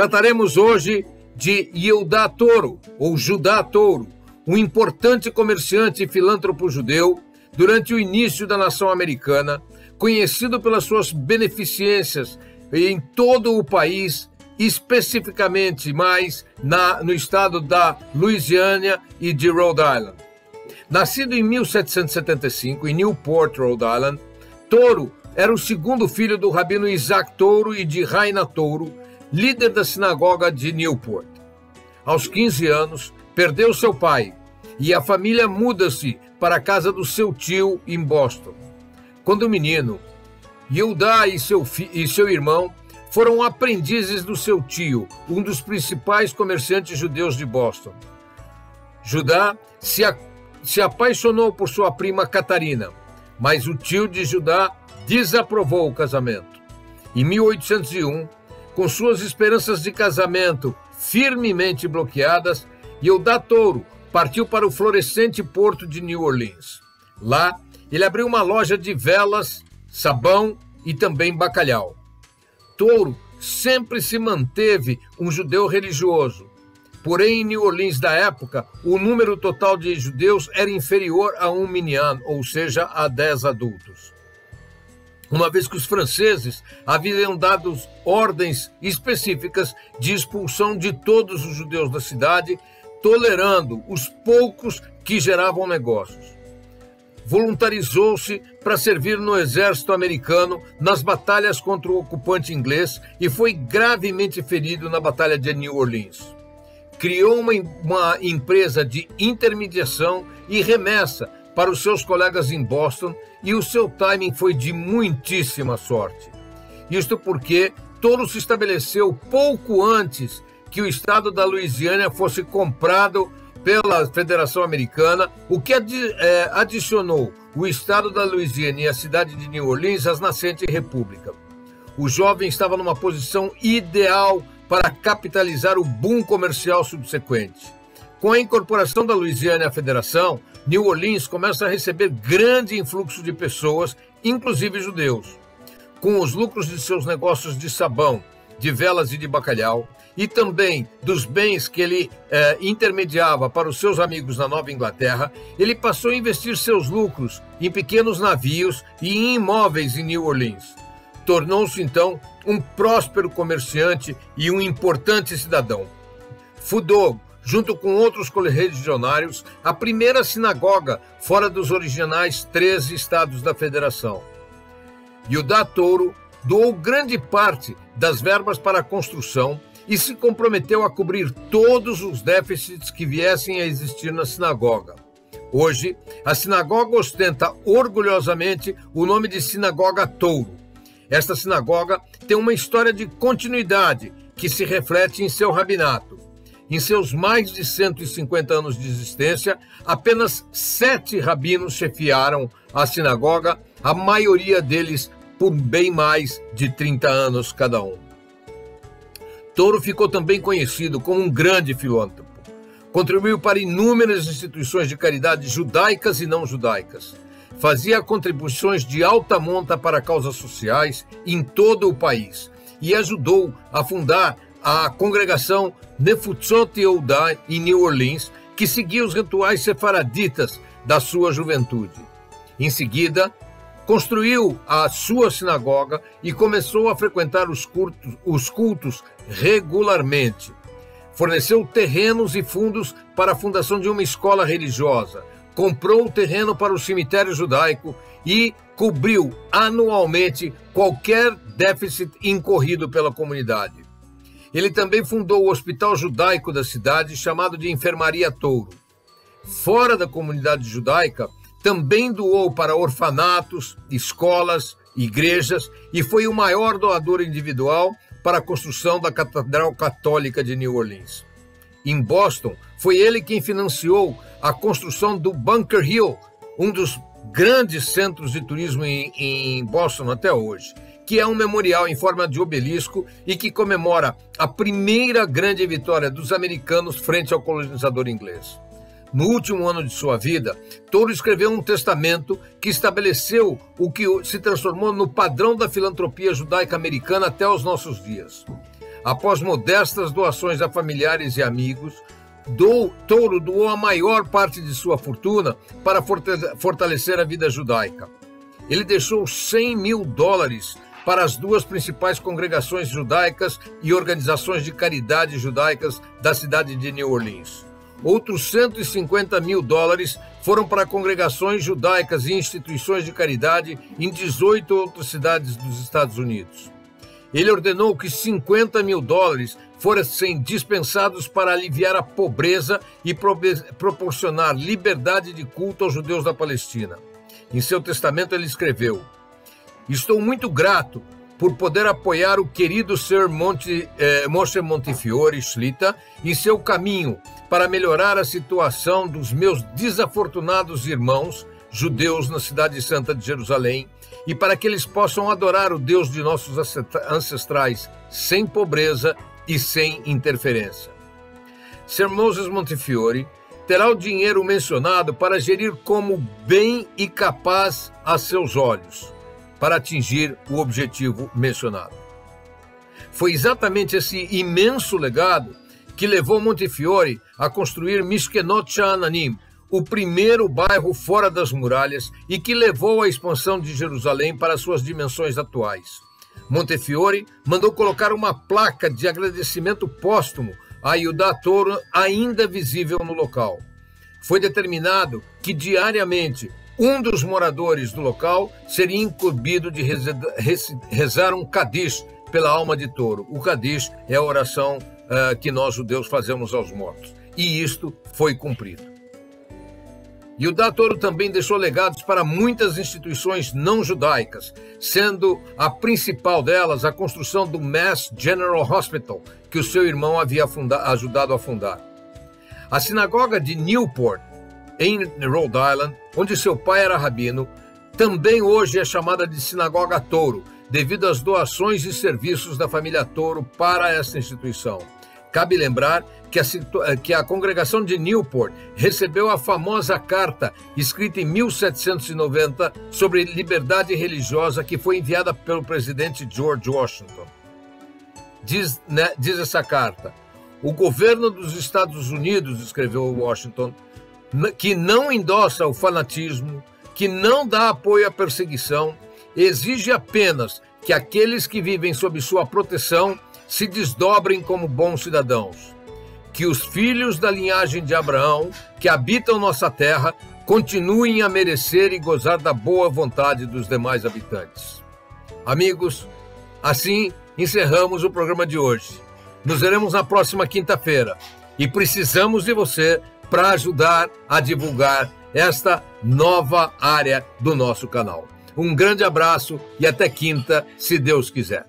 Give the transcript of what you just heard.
Trataremos hoje de Yehuda Toro, ou Judá Toro, um importante comerciante e filântropo judeu durante o início da nação americana, conhecido pelas suas beneficências em todo o país, especificamente mais no estado da Louisiana e de Rhode Island. Nascido em 1775 em Newport, Rhode Island, Toro era o segundo filho do rabino Isaac Toro e de Raina Toro, líder da sinagoga de Newport. Aos 15 anos, perdeu seu pai e a família muda-se para a casa do seu tio em Boston. Quando menino, Yehuda e seu irmão foram aprendizes do seu tio, um dos principais comerciantes judeus de Boston. Judá se apaixonou por sua prima Catarina, mas o tio de Judá desaprovou o casamento. Em 1801, com suas esperanças de casamento firmemente bloqueadas, Yehuda Toro partiu para o florescente porto de New Orleans. Lá, ele abriu uma loja de velas, sabão e também bacalhau. Toro sempre se manteve um judeu religioso. Porém, em New Orleans da época, o número total de judeus era inferior a um minyan, ou seja, a 10 adultos. Uma vez que os franceses haviam dado ordens específicas de expulsão de todos os judeus da cidade, tolerando os poucos que geravam negócios. Voluntarizou-se para servir no exército americano nas batalhas contra o ocupante inglês e foi gravemente ferido na Batalha de New Orleans. Criou uma empresa de intermediação e remessa para os seus colegas em Boston e o seu timing foi de muitíssima sorte. Isto porque Toro se estabeleceu pouco antes que o estado da Louisiana fosse comprado pela Federação Americana, o que adicionou o estado da Louisiana e a cidade de New Orleans às nascentes república. O jovem estava numa posição ideal para capitalizar o boom comercial subsequente. Com a incorporação da Louisiana à Federação, New Orleans começa a receber grande influxo de pessoas, inclusive judeus. Com os lucros de seus negócios de sabão, de velas e de bacalhau, e também dos bens que ele intermediava para os seus amigos na Nova Inglaterra, ele passou a investir seus lucros em pequenos navios e em imóveis em New Orleans. Tornou-se, então, um próspero comerciante e um importante cidadão. Fundou, junto com outros correligionários, a primeira sinagoga fora dos originais 13 estados da Federação. Yehuda Toro doou grande parte das verbas para a construção e se comprometeu a cobrir todos os déficits que viessem a existir na sinagoga. Hoje, a sinagoga ostenta orgulhosamente o nome de Sinagoga Toro. Esta sinagoga tem uma história de continuidade que se reflete em seu rabinato. Em seus mais de 150 anos de existência, apenas 7 rabinos chefiaram a sinagoga, a maioria deles por bem mais de 30 anos cada um. Toro ficou também conhecido como um grande filântropo. Contribuiu para inúmeras instituições de caridade judaicas e não judaicas. Fazia contribuições de alta monta para causas sociais em todo o país e ajudou a fundar a congregação Nefutzot Yehuda em New Orleans, que seguia os rituais sefaraditas da sua juventude. Em seguida, construiu a sua sinagoga e começou a frequentar os cultos regularmente. Forneceu terrenos e fundos para a fundação de uma escola religiosa, comprou o terreno para o cemitério judaico e cobriu anualmente qualquer déficit incorrido pela comunidade. Ele também fundou o hospital judaico da cidade, chamado de Enfermaria Toro. Fora da comunidade judaica, também doou para orfanatos, escolas, igrejas e foi o maior doador individual para a construção da Catedral Católica de New Orleans. Em Boston, foi ele quem financiou a construção do Bunker Hill, um dos grandes centros de turismo em Boston até hoje, que é um memorial em forma de obelisco e que comemora a primeira grande vitória dos americanos frente ao colonizador inglês. No último ano de sua vida, Toro escreveu um testamento que estabeleceu o que se transformou no padrão da filantropia judaica americana até os nossos dias. após modestas doações a familiares e amigos, Touro doou a maior parte de sua fortuna para fortalecer a vida judaica. Ele deixou $100 mil para as duas principais congregações judaicas e organizações de caridade judaicas da cidade de New Orleans. Outros $150 mil foram para congregações judaicas e instituições de caridade em 18 outras cidades dos Estados Unidos. Ele ordenou que $50 mil fossem dispensados para aliviar a pobreza e proporcionar liberdade de culto aos judeus da Palestina. Em seu testamento ele escreveu: "Estou muito grato por poder apoiar o querido Sr. Moshe Montefiore Shlita em seu caminho para melhorar a situação dos meus desafortunados irmãos judeus na cidade santa de Jerusalém e para que eles possam adorar o Deus de nossos ancestrais sem pobreza e sem interferência. Sr. Moses Montefiore terá o dinheiro mencionado para gerir como bem e capaz a seus olhos, para atingir o objetivo mencionado." Foi exatamente esse imenso legado que levou Montefiore a construir Mishkenot Sha'ananim, o primeiro bairro fora das muralhas e que levou a expansão de Jerusalém para suas dimensões atuais. Montefiore mandou colocar uma placa de agradecimento póstumo a Yehudá Touro ainda visível no local. Foi determinado que diariamente um dos moradores do local seria incumbido de rezar um Kadish pela alma de Touro. O Kadish é a oração que nós judeus fazemos aos mortos. E isto foi cumprido. Yehudá Touro também deixou legados para muitas instituições não judaicas, sendo a principal delas a construção do Mass General Hospital, que o seu irmão havia ajudado a fundar. A sinagoga de Newport, em Rhode Island, onde seu pai era rabino, também hoje é chamada de Sinagoga Touro, devido às doações e serviços da família Touro para essa instituição. Cabe lembrar que a congregação de Newport recebeu a famosa carta escrita em 1790 sobre liberdade religiosa que foi enviada pelo presidente George Washington. Diz essa carta: "O governo dos Estados Unidos", escreveu Washington, "que não endossa o fanatismo, que não dá apoio à perseguição, exige apenas que aqueles que vivem sob sua proteção se desdobrem como bons cidadãos. Que os filhos da linhagem de Abraão, que habitam nossa terra, continuem a merecer e gozar da boa vontade dos demais habitantes." Amigos, assim encerramos o programa de hoje. Nos veremos na próxima quinta-feira e precisamos de você para ajudar a divulgar esta nova área do nosso canal. Um grande abraço e até quinta, se Deus quiser.